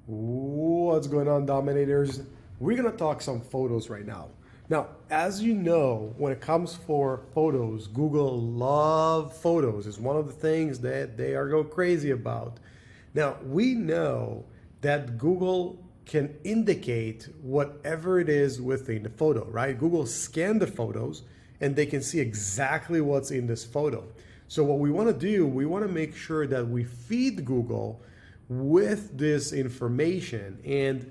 What's going on, Dominators? We're gonna talk some photos right now. Now, as you know, when it comes for photos, Google love photos. It's one of the things that they are go crazy about. Now, we know that Google can indicate whatever it is within the photo, right? Google scan the photos and they can see exactly what's in this photo. So what we wanna do, we wanna make sure that we feed Google with this information. And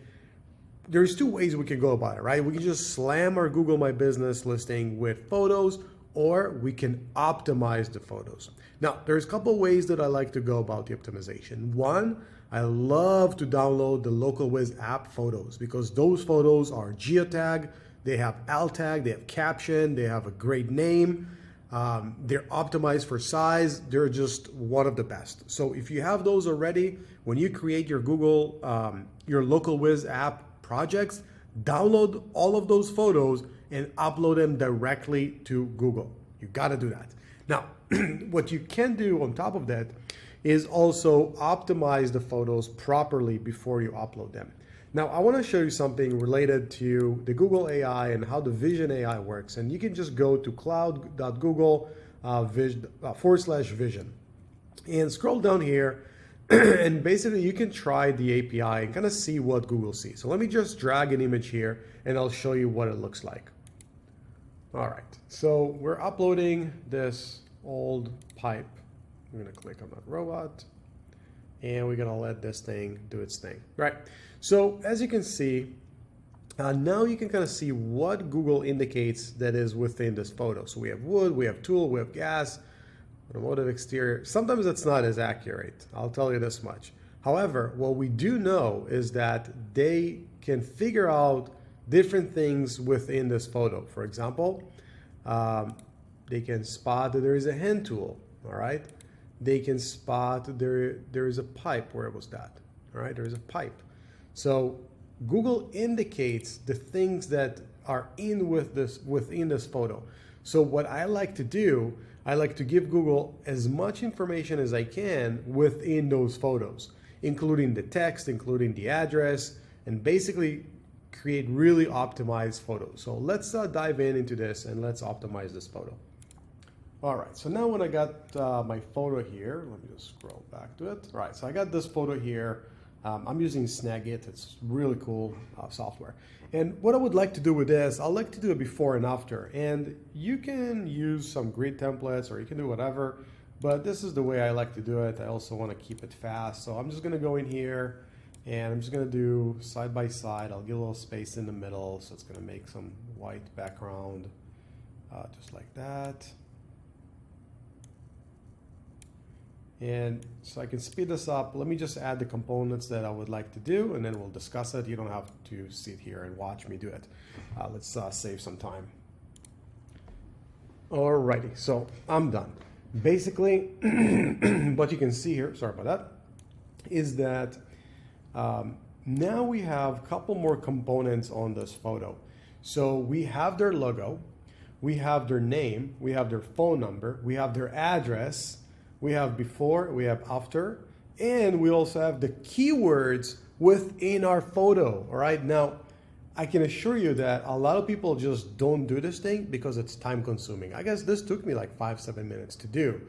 there's two ways we can go about it, right? We can just slam our Google My Business listing with photos, or we can optimize the photos. Now, there's a couple ways that I like to go about the optimization. One, I love to download the LocalWiz app photos because those photos are geotag, they have alt tag, they have caption, they have a great name. They're optimized for size. They're just one of the best. So if you have those already, when you create your Google, your LocalWiz app projects, download all of those photos and upload them directly to Google. You got to do that. Now, what you can do on top of that is also optimize the photos properly before you upload them. Now, I want to show you something related to the Google AI and how the Vision AI works. And you can just go to cloud.google/vision and scroll down here. And basically, you can try the API and kind of see what Google sees. So let me just drag an image here and I'll show you what it looks like. All right, so we're uploading this old pipe. I'm going to click on that robot. And we're gonna let this thing do its thing, right? So as you can see, now you can kind of see what Google indicates that is within this photo. So we have wood, we have tool, we have gas, automotive exterior. Sometimes it's not as accurate, I'll tell you this much. However, what we do know is that they can figure out different things within this photo. For example, they can spot that there is a hand tool, all right? They can spot there is a pipe. Where was that? All right, there's a pipe. So Google indicates the things that are within this photo. So what I like to do, I like to give Google as much information as I can within those photos, including the text, including the address, and basically create really optimized photos. So let's dive into this and let's optimize this photo. All right, so now when I got my photo here, let me just scroll back to it. All right, so I got this photo here. I'm using Snagit. It's really cool software. And what I would like to do with this, I'd like to do a before and after. And you can use some grid templates or you can do whatever, but this is the way I like to do it. I also want to keep it fast. So I'm just gonna go in here and I'm just gonna do side by side. I'll give a little space in the middle. So it's gonna make some white background, just like that. And so I can speed this up. Let me just add the components that I would like to do, and then we'll discuss it. You don't have to sit here and watch me do it. Let's save some time. Alrighty, so I'm done. Basically, what you can see here, sorry about that, is that now we have a couple more components on this photo. So we have their logo, we have their name, we have their phone number, we have their address, we have before, we have after, and we also have the keywords within our photo. All right, now I can assure you that a lot of people just don't do this thing because it's time consuming. I guess this took me like 5-7 minutes to do.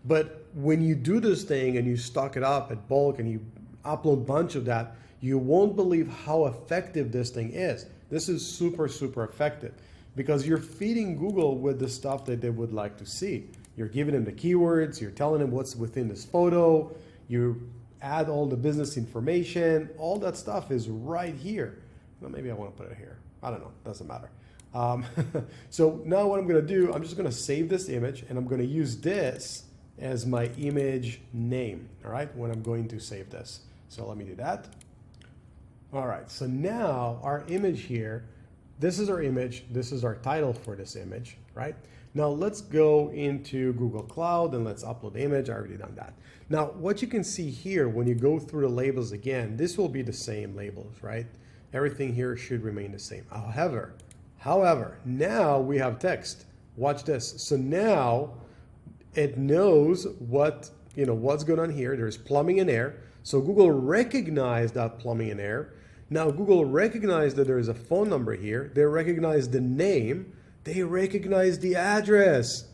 But when you do this thing and you stock it up at bulk and you upload a bunch of that, you won't believe how effective this thing is. This is super, super effective because you're feeding Google with the stuff that they would like to see. You're giving them the keywords, you're telling them what's within this photo, you add all the business information, all that stuff is right here. Well, maybe I want to put it here. I don't know, doesn't matter. So now what I'm gonna do, I'm just gonna save this image and I'm gonna use this as my image name, all right, when I'm going to save this. So let me do that. All right, so now our image here, this is our image, this is our title for this image, right? Now let's go into Google Cloud and let's upload the image. I already done that. Now what you can see here when you go through the labels again, this will be the same labels, right? Everything here should remain the same. However, now we have text. Watch this. So now it knows what's going on here. There's plumbing and air. So Google recognized that plumbing and air. Now Google recognized that there is a phone number here. They recognize the name. They recognize the address.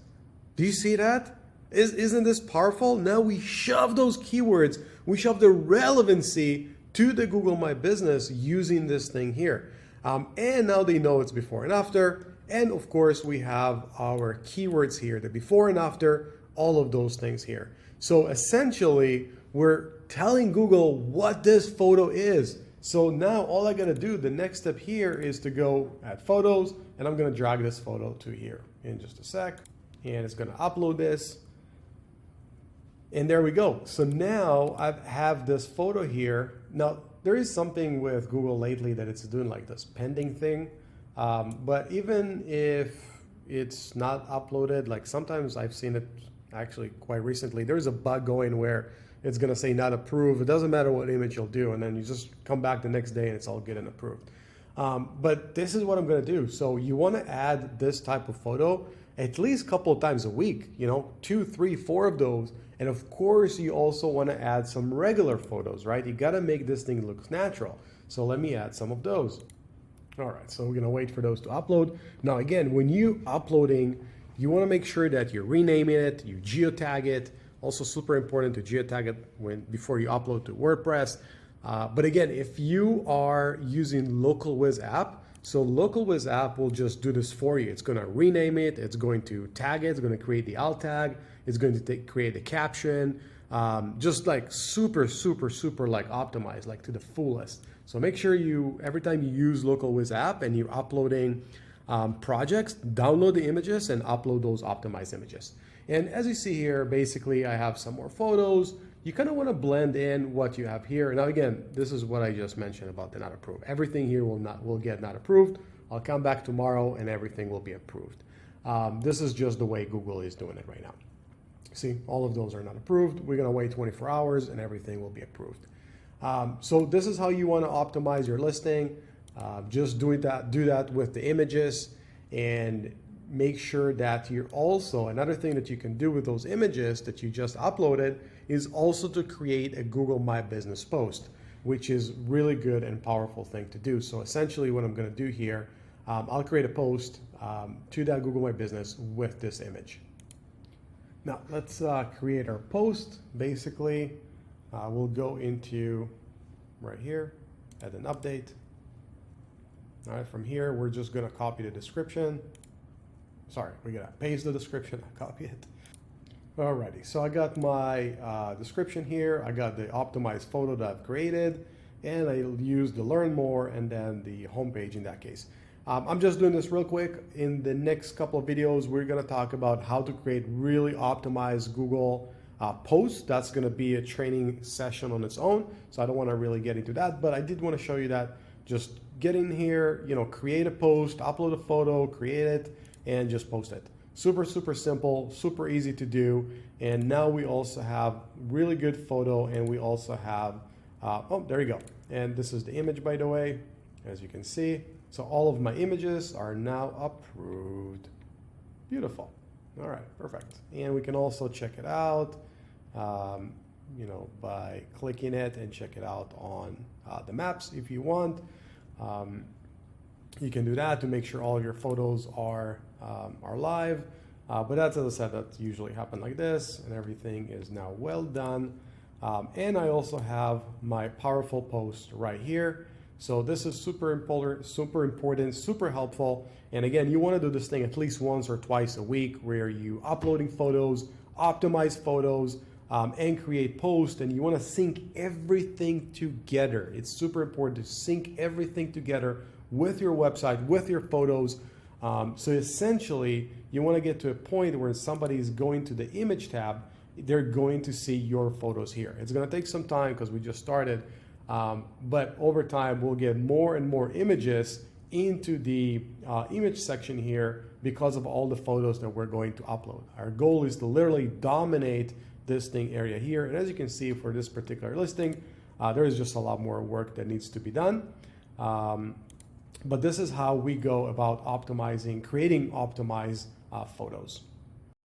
Do you see that? Isn't this powerful? Now we shove those keywords, we shove the relevancy to the Google My Business using this thing here. And now they know it's before and after. And of course, we have our keywords here, the before and after, all of those things here. So essentially, we're telling Google what this photo is. So now all I gotta do, the next step here is to go add photos, and I'm gonna drag this photo to here in just a sec. And it's gonna upload this. And there we go. So now I have this photo here. Now, there is something with Google lately that it's doing like this pending thing. But even if it's not uploaded, like sometimes I've seen it actually quite recently, there's a bug going where it's gonna say not approved. It doesn't matter what image you'll do, and then you just come back the next day and it's all good and approved. But this is what I'm gonna do. So you wanna add this type of photo at least a couple of times a week, 2, 3, 4 of those. And of course, you also wanna add some regular photos, right? You gotta make this thing look natural. So let me add some of those. All right, so we're gonna wait for those to upload. Now again, when you uploading, you wanna make sure that you're renaming it, you geotag it. Also super important to geotag it before you upload to WordPress. But again, if you are using LocalWiz app, so LocalWiz app will just do this for you. It's gonna rename it, it's going to tag it, it's gonna create the alt tag, it's going to create the caption, just like super like optimized, like to the fullest. So make sure every time you use LocalWiz app and you're uploading projects, download the images and upload those optimized images. And as you see here, basically I have some more photos. You kind of want to blend in what you have here. Now again, this is what I just mentioned about the not approved. Everything here will get not approved. I'll come back tomorrow and everything will be approved. This is just the way Google is doing it right now. See, all of those are not approved. We're gonna wait 24 hours and everything will be approved. So this is how you want to optimize your listing. Just do that with the images, and make sure that you're also, another thing that you can do with those images that you just uploaded is also to create a Google My Business post, which is really good and powerful thing to do. So essentially what I'm going to do here, I'll create a post to that Google My Business with this image. Now let's create our post. Basically, we'll go into right here, add an update. All right, from here, we're just gonna copy the description. Sorry, we gotta paste the description, copy it. Alrighty, so I got my description here. I got the optimized photo that I've created, and I used the learn more and then the homepage in that case. I'm just doing this real quick. In the next couple of videos, we're gonna talk about how to create really optimized Google posts. That's gonna be a training session on its own, so I don't wanna really get into that, but I did wanna show you that just get in here, create a post, upload a photo, create it, and just post it. Super simple, super easy to do. And now we also have really good photo, and we also have, oh, there you go. And this is the image, by the way, as you can see. So all of my images are now approved. Beautiful. All right, perfect. And we can also check it out, by clicking it and check it out on the maps if you want. You can do that to make sure all of your photos are live. But that's, as I said, that usually happen like this, and everything is now well done. And I also have my powerful post right here. So this is super important, super helpful. And again, you want to do this thing at least once or twice a week, where you uploading photos, optimize photos, and create posts, and you want to sync everything together. It's super important to sync everything together with your website, with your photos. So essentially, you want to get to a point where somebody is going to the image tab, they're going to see your photos here. It's going to take some time because we just started, but over time, we'll get more and more images into the image section here because of all the photos that we're going to upload. Our goal is to literally dominate this thing area here. And as you can see for this particular listing, there is just a lot more work that needs to be done. But this is how we go about optimizing, creating optimized photos.